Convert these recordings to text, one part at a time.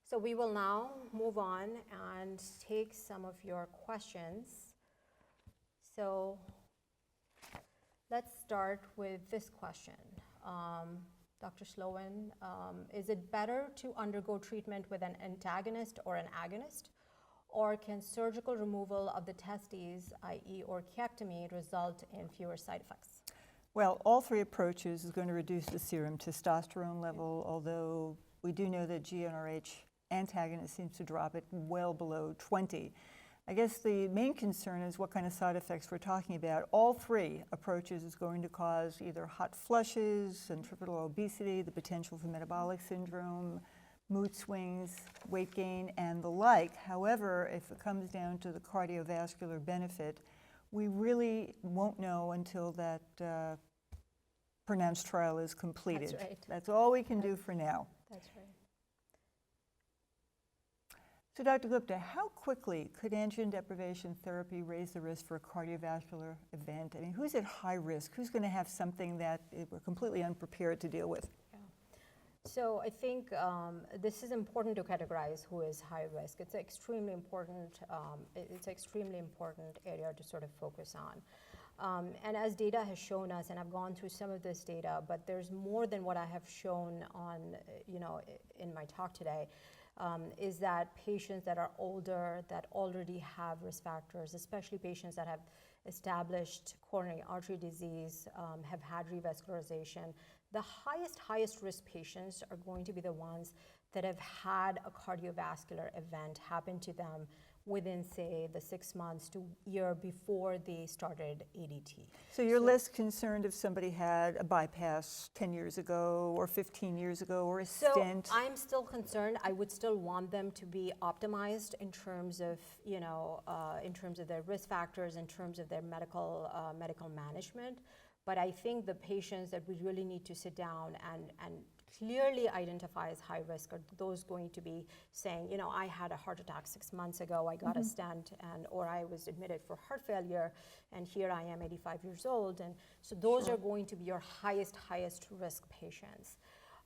So we will now move on and take some of your questions. So let's start with this question. Dr. Sloan, is it better to undergo treatment with an antagonist or an agonist? Or can surgical removal of the testes, i.e. orchiectomy, result in fewer side effects? Well, all three approaches is going to reduce the serum testosterone level, although we do know that GnRH antagonist seems to drop it well below 20. I guess the main concern is what kind of side effects we're talking about. All three approaches is going to cause either hot flushes, centripetal obesity, the potential for metabolic syndrome, mood swings, weight gain, and the like. However, if it comes down to the cardiovascular benefit, we really won't know until that pronounced trial is completed. That's right. That's all we can do for now. That's right. So Dr. Gupta, how quickly could androgen deprivation therapy raise the risk for a cardiovascular event? I mean, who's at high risk? Who's going to have something that we're completely unprepared to deal with? Yeah. So I think this is important to categorize who is high risk. It's extremely important. It's an extremely important area to sort of focus on. And as data has shown us, and I've gone through some of this data, but there's more than what I have shown on, in my talk today. Is that patients that are older, that already have risk factors, especially patients that have established coronary artery disease, have had revascularization, the highest risk patients are going to be the ones that have had a cardiovascular event happen to them within, say, the 6 months to year before they started ADT. So you're less concerned if somebody had a bypass 10 years ago or 15 years ago or a stent? So I'm still concerned. I would still want them to be optimized in terms of, in terms of their risk factors, in terms of their medical management. But I think the patients that we really need to sit down and clearly identify as high risk are those going to be saying, I had a heart attack 6 months ago, I got a stent, or I was admitted for heart failure, and here I am 85 years old. And so those are going to be your highest risk patients.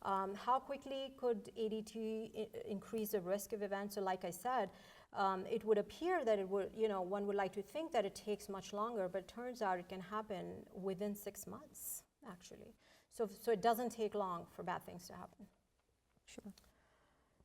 How quickly could ADT increase the risk of events? So like I said, it would appear that it would, one would like to think that it takes much longer, but it turns out it can happen within 6 months, actually. So it doesn't take long for bad things to happen. Sure.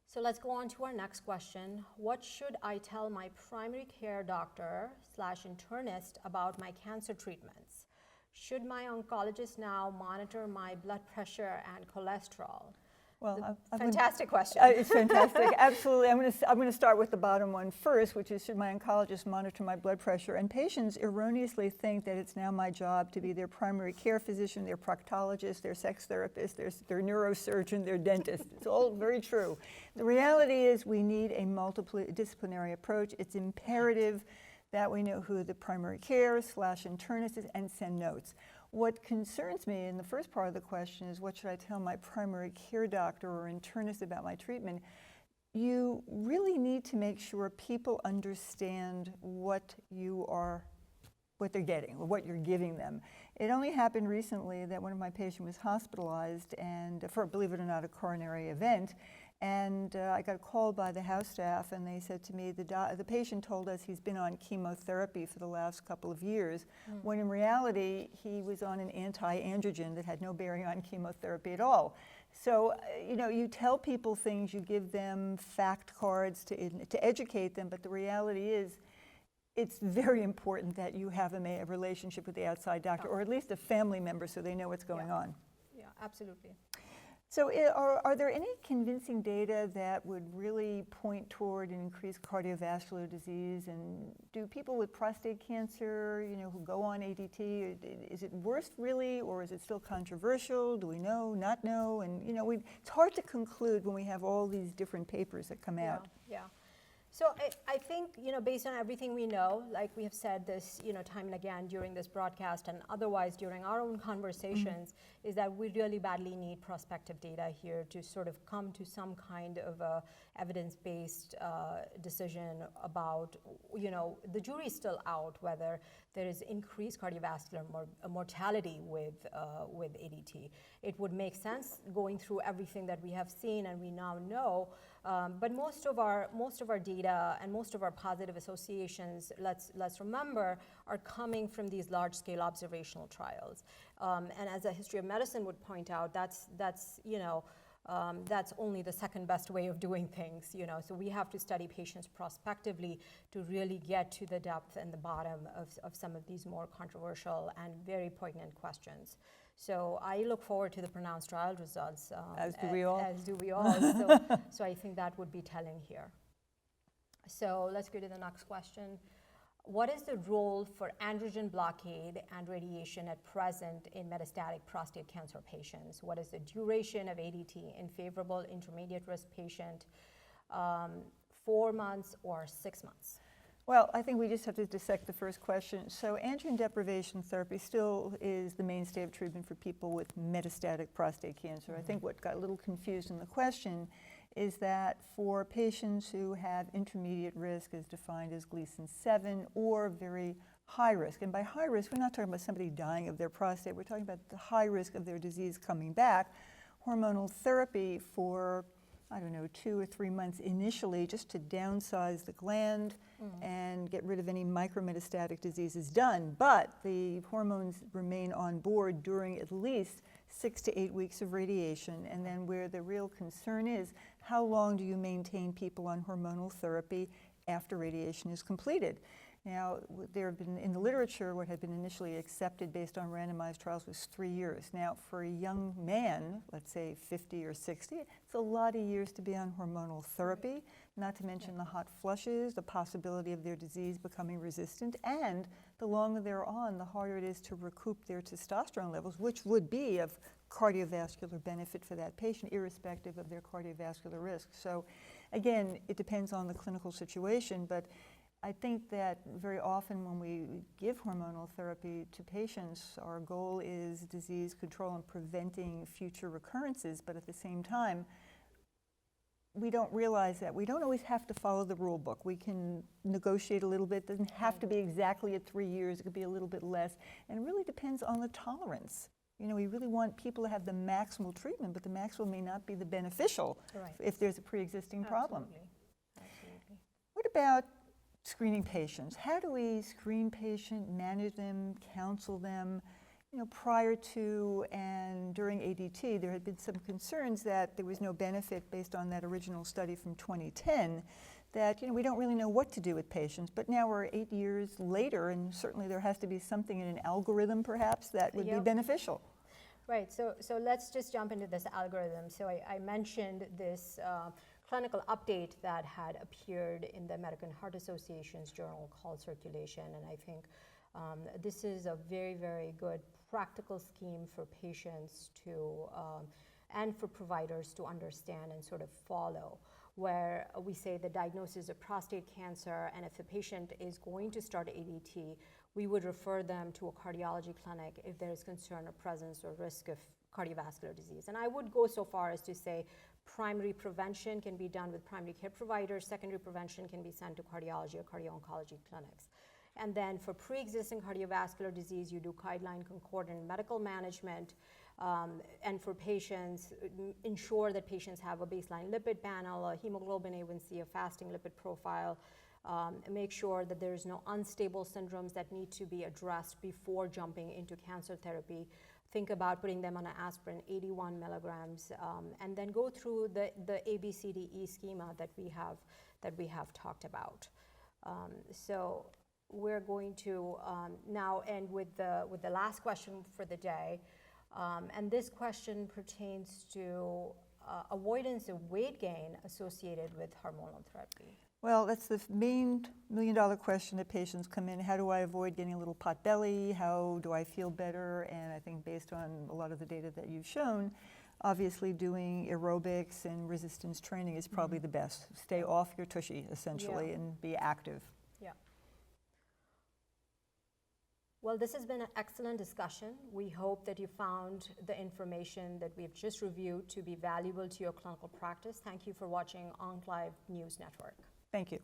So let's go on to our next question. What should I tell my primary care doctor / internist about my cancer treatments? Should my oncologist now monitor my blood pressure and cholesterol? Well, fantastic question. It's fantastic. Absolutely. I'm going to start with the bottom one first, which is, should my oncologist monitor my blood pressure? And patients erroneously think that it's now my job to be their primary care physician, their proctologist, their sex therapist, their neurosurgeon, their dentist. It's all very true. The reality is we need a multidisciplinary approach. It's imperative that we know who the primary care / internist is and send notes. What concerns me in the first part of the question is, what should I tell my primary care doctor or internist about my treatment? You really need to make sure people understand what they're getting, or what you're giving them. It only happened recently that one of my patients was hospitalized and for, believe it or not, a coronary event. And I got called by the house staff, and they said to me, the patient told us he's been on chemotherapy for the last couple of years, when in reality, he was on an anti-androgen that had no bearing on chemotherapy at all. So, you tell people things, you give them fact cards to educate them, but the reality is, it's very important that you have a relationship with the outside doctor, or at least a family member, so they know what's going on. Yeah, absolutely. So are there any convincing data that would really point toward an increased cardiovascular disease? And do people with prostate cancer, who go on ADT, is it worse really, or is it still controversial? Do we know, not know? And it's hard to conclude when we have all these different papers that come out. Yeah. So I think, based on everything we know, like we have said this, time and again during this broadcast and otherwise during our own conversations, is that we really badly need prospective data here to sort of come to some kind of a evidence-based decision about, the jury's still out whether there is increased cardiovascular mortality with ADT. It would make sense going through everything that we have seen and we now know. But most of our data and most of our positive associations, let's remember, are coming from these large-scale observational trials. And as a history of medicine would point out, that's only the second best way of doing things. So we have to study patients prospectively to really get to the depth and the bottom of some of these more controversial and very poignant questions. So I look forward to the pronounced trial results. As do we all. As do we all. So I think that would be telling here. So let's go to the next question. What is the role for androgen blockade and radiation at present in metastatic prostate cancer patients? What is the duration of ADT in favorable intermediate risk patient, 4 months or 6 months? Well, I think we just have to dissect the first question. So androgen deprivation therapy still is the mainstay of treatment for people with metastatic prostate cancer. I think what got a little confused in the question is that for patients who have intermediate risk as defined as Gleason 7 or very high risk, and by high risk we're not talking about somebody dying of their prostate, we're talking about the high risk of their disease coming back, hormonal therapy for 2 or 3 months initially just to downsize the gland and get rid of any micrometastatic disease is done, but the hormones remain on board during at least 6 to 8 weeks of radiation. And then where the real concern is, how long do you maintain people on hormonal therapy after radiation is completed? Now, there have been, in the literature, what had been initially accepted based on randomized trials was 3 years. Now, for a young man, let's say 50 or 60, it's a lot of years to be on hormonal therapy, not to mention the hot flushes, the possibility of their disease becoming resistant, and the longer they're on, the harder it is to recoup their testosterone levels, which would be of cardiovascular benefit for that patient, irrespective of their cardiovascular risk. So, again, it depends on the clinical situation, but I think that very often when we give hormonal therapy to patients, our goal is disease control and preventing future recurrences, but at the same time, we don't realize that we don't always have to follow the rule book. We can negotiate a little bit. It doesn't have to be exactly at 3 years. It could be a little bit less, and it really depends on the tolerance. We really want people to have the maximal treatment, but the maximal may not be the beneficial if there's a pre-existing problem. Absolutely. What about screening patients? How do we screen patients, manage them, counsel them? Prior to and during ADT, there had been some concerns that there was no benefit based on that original study from 2010, that we don't really know what to do with patients. But now we're 8 years later, and certainly there has to be something in an algorithm, perhaps, that would be beneficial. Right. So let's just jump into this algorithm. So I mentioned this clinical update that had appeared in the American Heart Association's journal called Circulation, and I think this is a very, very good practical scheme for patients to and for providers to understand and sort of follow, where we say the diagnosis of prostate cancer, and if the patient is going to start ADT, we would refer them to a cardiology clinic if there is concern or presence or risk of cardiovascular disease. And I would go so far as to say primary prevention can be done with primary care providers, secondary prevention can be sent to cardiology or cardio-oncology clinics. And then for pre-existing cardiovascular disease, you do guideline concordant medical management, and for patients, ensure that patients have a baseline lipid panel, a hemoglobin A1C, a fasting lipid profile, make sure that there is no unstable syndromes that need to be addressed before jumping into cancer therapy. Think about putting them on an aspirin, 81 milligrams, and then go through the ABCDE schema that we have talked about. So we're going to now end with the last question for the day, and this question pertains to avoidance of weight gain associated with hormonal therapy. Well, that's the main million-dollar question that patients come in. How do I avoid getting a little pot belly? How do I feel better? And I think based on a lot of the data that you've shown, obviously doing aerobics and resistance training is probably the best. Stay off your tushy, essentially, and be active. Yeah. Well, this has been an excellent discussion. We hope that you found the information that we've just reviewed to be valuable to your clinical practice. Thank you for watching OncLive News Network. Thank you.